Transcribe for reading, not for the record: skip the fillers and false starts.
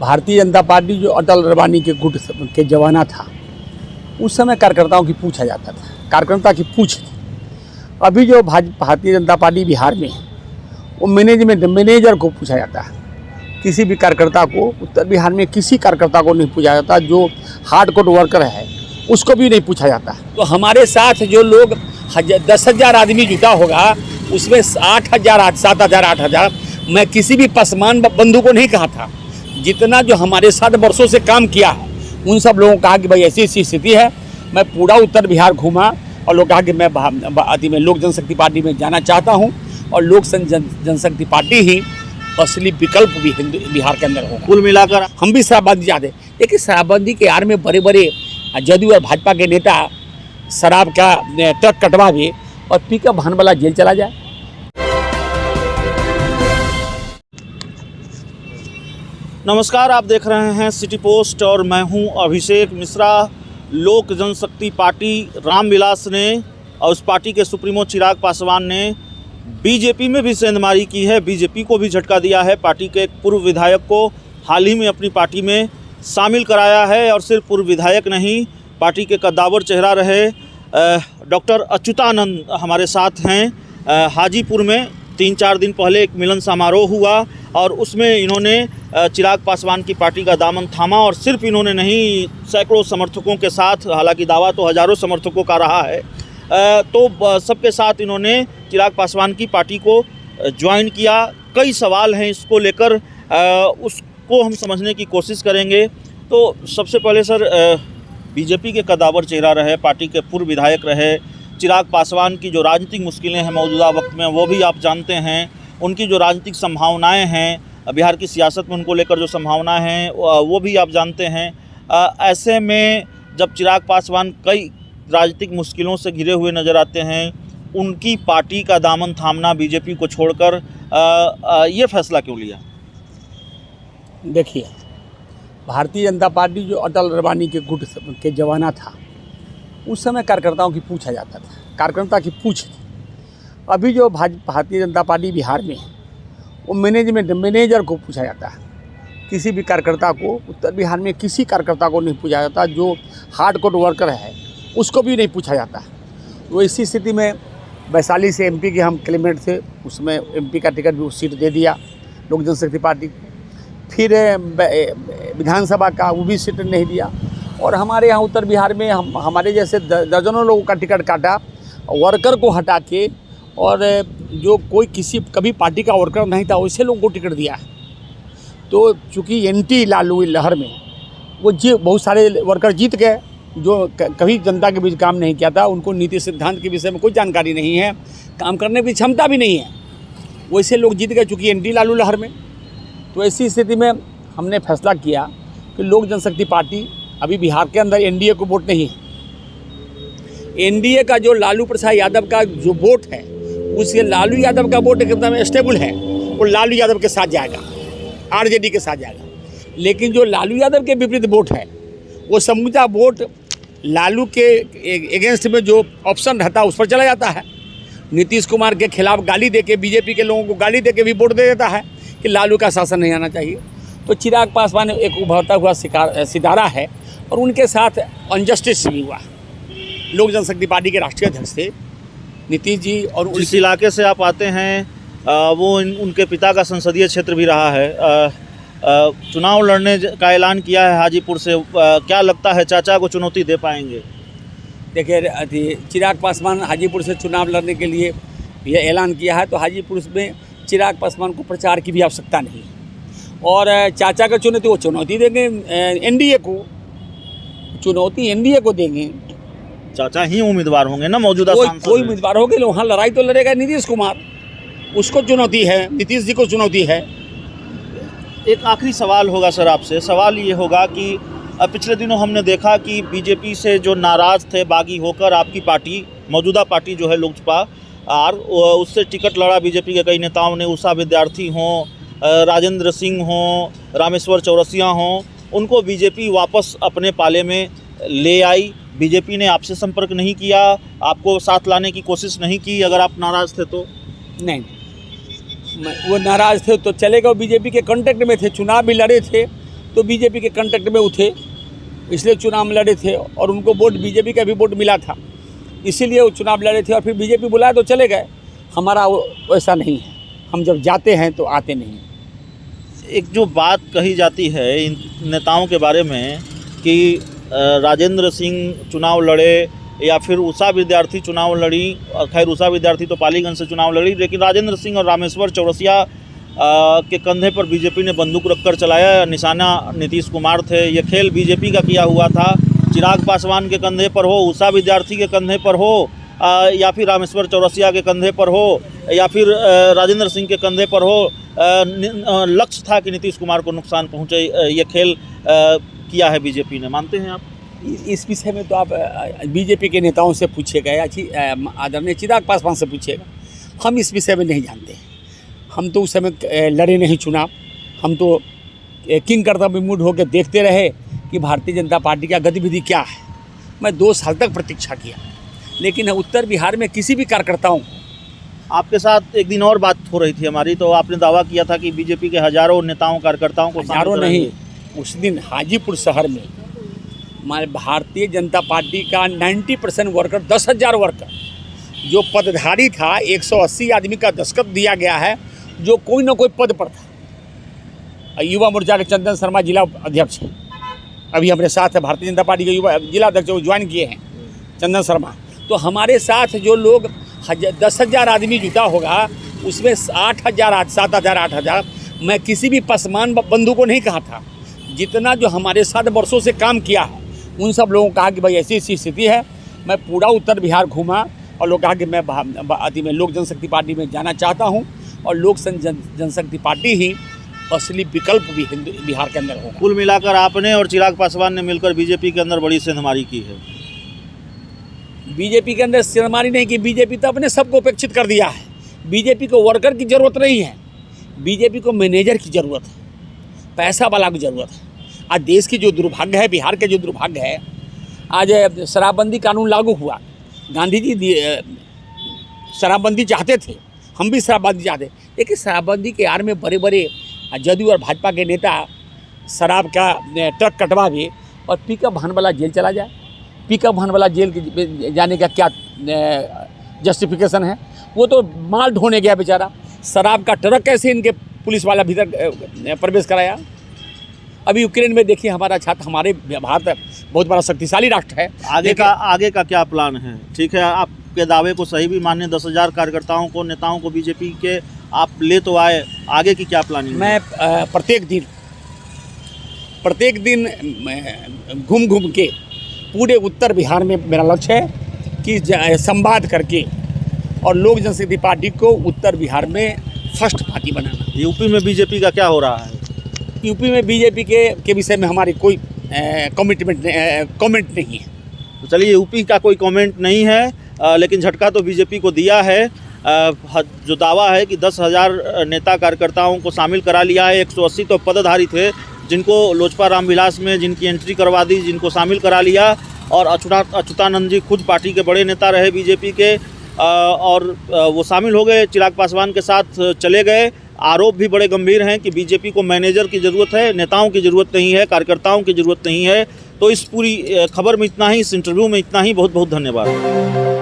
Bharatiya Janata party जो अटल रबानी के गुट के जमाना था, उस समय कार्यकर्ताओं की पूछा जाता था, कार्यकर्ता की पूछ थी। अभी जो भारतीय जनता पार्टी बिहार में वो मैनेजर को पूछा जाता है। किसी भी कार्यकर्ता को उत्तर बिहार में किसी कार्यकर्ता को नहीं पूछा जाता, जो हार्डकोर वर्कर है उसको भी नहीं पूछा जाता। तो हमारे साथ जो लोग 10,000 आदमी जुटा होगा, उसमें 8,000 7,000 8,000 मैं किसी भी पसमान बंधु को नहीं कहा था। जितना जो हमारे साथ वर्षों से काम किया है उन सब लोगों को कहा कि भाई ऐसी ऐसी स्थिति है। मैं पूरा उत्तर बिहार घूमा और लोग कहा कि मैं लोक जनशक्ति पार्टी में जाना चाहता हूं और लोक जनशक्ति पार्टी ही असली विकल्प भी बिहार के अंदर होगा। कुल मिलाकर हम भी शराबबंदी चाहते, लेकिन शराबबंदी के आड़ में बड़े बड़े जदयू और भाजपा के नेता शराब का ट्रक कटवावे और पिकअप वाहन वाला जेल चला जाए। नमस्कार, आप देख रहे हैं सिटी पोस्ट और मैं हूं अभिषेक मिश्रा। लोक जनशक्ति पार्टी रामविलास ने और उस पार्टी के सुप्रीमो चिराग पासवान ने बीजेपी में भी सेंधमारी की है, बीजेपी को भी झटका दिया है। पार्टी के एक पूर्व विधायक को हाल ही में अपनी पार्टी में शामिल कराया है और सिर्फ पूर्व विधायक नहीं, पार्टी के कद्दावर चेहरा रहे डॉक्टर अच्युतानंद हमारे साथ हैं। हाजीपुर में 3-4 दिन पहले एक मिलन समारोह हुआ और उसमें इन्होंने चिराग पासवान की पार्टी का दामन थामा और सिर्फ इन्होंने नहीं, सैकड़ों समर्थकों के साथ, हालांकि दावा तो हज़ारों समर्थकों का रहा है, तो सबके साथ इन्होंने चिराग पासवान की पार्टी को ज्वाइन किया। कई सवाल हैं इसको लेकर, उसको हम समझने की कोशिश करेंगे। तो सबसे पहले सर, बीजेपी के कद्दावर चेहरा रहे, पार्टी के पूर्व विधायक रहे, चिराग पासवान की जो राजनीतिक मुश्किलें हैं मौजूदा वक्त में वो भी आप जानते हैं, उनकी जो राजनीतिक संभावनाएं हैं, बिहार की सियासत में उनको लेकर जो संभावनाएं हैं वो भी आप जानते हैं। ऐसे में जब चिराग पासवान कई राजनीतिक मुश्किलों से घिरे हुए नज़र आते हैं, उनकी पार्टी का दामन थामना बीजेपी को छोड़कर ये फैसला क्यों लिया? देखिए, भारतीय जनता पार्टी जो अटल रबानी के गुट के जमाना था, उस समय कार्यकर्ताओं की पूछा जाता था, कार्यकर्ता की पूछ थी। अभी जो भारतीय जनता पार्टी बिहार में वो मैनेजर को पूछा जाता है। किसी भी कार्यकर्ता को उत्तर बिहार में किसी कार्यकर्ता को नहीं पूछा जाता, जो हार्डकोर वर्कर है उसको भी नहीं पूछा जाता। तो इसी स्थिति में वैशाली से एमपी के हम कैंडिडेट थे, उसमें एमपी का टिकट भी सीट दे दिया लोक जनशक्ति पार्टी। फिर विधानसभा का वो भी सीट नहीं दिया और हमारे यहाँ उत्तर बिहार में हमारे जैसे दर्जनों लोगों का टिकट काटा, वर्कर को हटा के, और जो कोई कभी पार्टी का वर्कर नहीं था वैसे लोगों को टिकट दिया है। तो चूँकि एंटी लालू लहर में वो बहुत सारे वर्कर जीत गए जो कभी जनता के बीच काम नहीं किया था, उनको नीति सिद्धांत के विषय में कोई जानकारी नहीं है, काम करने की क्षमता भी नहीं है, वैसे लोग जीत गए चूँकि एंटी लालू लहर में। तो ऐसी स्थिति में हमने फैसला किया कि लोक जनशक्ति पार्टी, अभी बिहार के अंदर एनडीए को वोट नहीं है। एनडीए का जो लालू प्रसाद यादव का जो वोट है, उसके लालू यादव का वोट एकदम स्टेबल है, वो लालू यादव के साथ जाएगा, आरजेडी के साथ जाएगा। लेकिन जो लालू यादव के विपरीत वोट है, वो समूचा वोट लालू के एगेंस्ट में जो ऑप्शन रहता है उस पर चला जाता है। नीतीश कुमार के खिलाफ गाली देके, बीजेपी के लोगों को गाली देके भी वोट दे देता है कि लालू का शासन नहीं आना चाहिए। तो चिराग पासवान एक उभरता हुआ सितारा है और उनके साथ अनजस्टिस भी हुआ। लोक जनशक्ति पार्टी के राष्ट्रीय अध्यक्ष थे नीतीश जी, और जिस इलाके से आप आते हैं वो उनके पिता का संसदीय क्षेत्र भी रहा है। चुनाव लड़ने का ऐलान किया है हाजीपुर से, क्या लगता है चाचा को चुनौती दे पाएंगे? देखिए, चिराग पासवान हाजीपुर से चुनाव लड़ने के लिए यह ऐलान किया है, तो हाजीपुर में चिराग पासवान को प्रचार की भी आवश्यकता नहीं। और चाचा का चुनौती, वो चुनौती देंगे एनडीए को, चुनौती एनडीए को देंगे। चाचा ही उम्मीदवार होंगे ना मौजूदा? कोई उम्मीदवार होंगे, वहाँ लड़ाई तो लड़ेगा नीतीश कुमार, उसको चुनौती है, नीतीश जी को चुनौती है। एक आखिरी सवाल होगा सर आपसे, सवाल ये होगा कि पिछले दिनों हमने देखा कि बीजेपी से जो नाराज़ थे बागी होकर आपकी पार्टी, मौजूदा पार्टी जो है लोजपा, और उससे टिकट लड़ा बीजेपी के कई नेताओं ने, उषा विद्यार्थी हों, राजेंद्र सिंह हों, रामेश्वर चौरसिया हों, उनको बीजेपी वापस अपने पाले में ले आई। बीजेपी ने आपसे संपर्क नहीं किया, आपको साथ लाने की कोशिश नहीं की? अगर आप नाराज़ थे तो? नहीं, वो नाराज़ थे तो चले गए, बीजेपी के कांटेक्ट में थे, चुनाव भी लड़े थे, तो बीजेपी के कंटेक्ट में उठे, इसलिए चुनाव में लड़े थे और उनको वोट बीजेपी का भी वोट मिला था, इसीलिए वो चुनाव लड़े थे और फिर बीजेपी बुलाया तो चले गए। हमारा वैसा नहीं है, हम जब जाते हैं तो आते नहीं। एक जो बात कही जाती है इन नेताओं के बारे में कि राजेंद्र सिंह चुनाव लड़े या फिर उषा विद्यार्थी चुनाव लड़ी, खैर उषा विद्यार्थी तो पालीगंज से चुनाव लड़ी, लेकिन राजेंद्र सिंह और रामेश्वर चौरसिया के कंधे पर बीजेपी ने बंदूक रखकर चलाया, निशाना नीतीश कुमार थे। ये खेल बीजेपी का किया हुआ था। चिराग पासवान के कंधे पर हो, उषा विद्यार्थी के कंधे पर हो, या फिर रामेश्वर चौरसिया के कंधे पर हो, या फिर राजेंद्र सिंह के कंधे पर हो, लक्ष्य था कि नीतीश कुमार को नुकसान पहुंचे। ये खेल किया है बीजेपी ने, मानते हैं आप? इस विषय में तो आप बीजेपी के नेताओं से पूछिएगा या आदरणीय चिराग पासवान से पूछिएगा। हम इस विषय में नहीं जानते। हम तो उस समय लड़े नहीं चुनाव, हम तो किंग कर्तव्य मूड होकर देखते रहे कि भारतीय जनता पार्टी का गतिविधि क्या है। मैं 2 साल तक प्रतीक्षा किया, लेकिन उत्तर बिहार में किसी भी कार्यकर्ताओं, आपके साथ एक दिन और बात हो रही थी हमारी, तो आपने दावा किया था कि बीजेपी के हजारों नेताओं कार्यकर्ताओं को हजारों नहीं, उस दिन हाजीपुर शहर में हमारे भारतीय जनता पार्टी का 90% वर्कर, 10,000 वर्कर, जो पदधारी था, 180 आदमी का दस्तखत दिया गया है, जो कोई ना कोई पद पर था। युवा मोर्चा के चंदन शर्मा जिला अध्यक्ष हैं, अभी हमारे साथ है। भारतीय जनता पार्टी के युवा जिला अध्यक्ष वो ज्वाइन किए हैं, चंदन शर्मा। तो हमारे साथ जो लोग 10,000 आदमी जुटा होगा, उसमें 8,000, 7,000, 8,000, मैं किसी भी पसमान बंधु को नहीं कहा था। जितना जो हमारे साथ वर्षों से काम किया है, उन सब लोगों को कहा कि भाई ऐसी ऐसी स्थिति है। मैं पूरा उत्तर बिहार घूमा और लोग कहा कि मैं लोक जनशक्ति पार्टी में जाना चाहता हूं, और लोक जनशक्ति पार्टी ही असली विकल्प भी बिहार के अंदर होगा। कुल मिलाकर आपने और चिराग पासवान ने मिलकर बीजेपी के अंदर बड़ी सेंधमारी की है। बीजेपी के अंदर सेंधमारी नहीं की, बीजेपी तो अपने सबको उपेक्षित कर दिया है। बीजेपी को वर्कर की ज़रूरत नहीं है, बीजेपी को मैनेजर की ज़रूरत है, पैसा वाला की ज़रूरत है। आज देश की जो दुर्भाग्य है, बिहार के जो दुर्भाग्य है, आज शराबबंदी कानून लागू हुआ। गांधी जी शराबबंदी चाहते थे, हम भी शराबबंदी चाहते, लेकिन शराबबंदी के आड़ में बड़े बड़े जदयू और भाजपा के नेता शराब का ट्रक कटवा के और पिकअप वाहन वाला जेल चला जाए। पिकअप वाहन वाला जेल जाने का क्या जस्टिफिकेशन है? वो तो माल ढोने गया बेचारा, शराब का ट्रक कैसे इनके पुलिस वाला भीतर प्रवेश कराया? अभी यूक्रेन में देखिए, हमारा छात्र, हमारे भारत बहुत बड़ा शक्तिशाली राष्ट्र है। आगे का क्या प्लान है? ठीक है, आपके दावे को सही भी माने, 10,000 कार्यकर्ताओं को, नेताओं को बीजेपी के आप ले तो आए, आगे की क्या प्लानिंग? मैं प्रत्येक दिन घूम घूम के पूरे उत्तर बिहार में मेरा लक्ष्य है कि संवाद करके और लोक जनशक्ति पार्टी को उत्तर बिहार में फर्स्ट पार्टी बनाना। यूपी में बीजेपी का क्या हो रहा है? यूपी में बीजेपी के विषय में हमारी कोई कमेंट नहीं है। तो चलिए, यूपी का कोई कमेंट नहीं है, लेकिन झटका तो बीजेपी को दिया है। जो दावा है कि 10,000 नेता कार्यकर्ताओं को शामिल करा लिया है, 180 तो पदधारी थे जिनको लोजपा रामविलास में जिनकी एंट्री करवा दी, जिनको शामिल करा लिया, और अच्युतानंद जी खुद पार्टी के बड़े नेता रहे बीजेपी के, और वो शामिल हो गए, चिराग पासवान के साथ चले गए। आरोप भी बड़े गंभीर हैं कि बीजेपी को मैनेजर की ज़रूरत है, नेताओं की ज़रूरत नहीं है, कार्यकर्ताओं की ज़रूरत नहीं है। तो इस पूरी खबर में इतना ही, इस इंटरव्यू में इतना ही। बहुत बहुत धन्यवाद।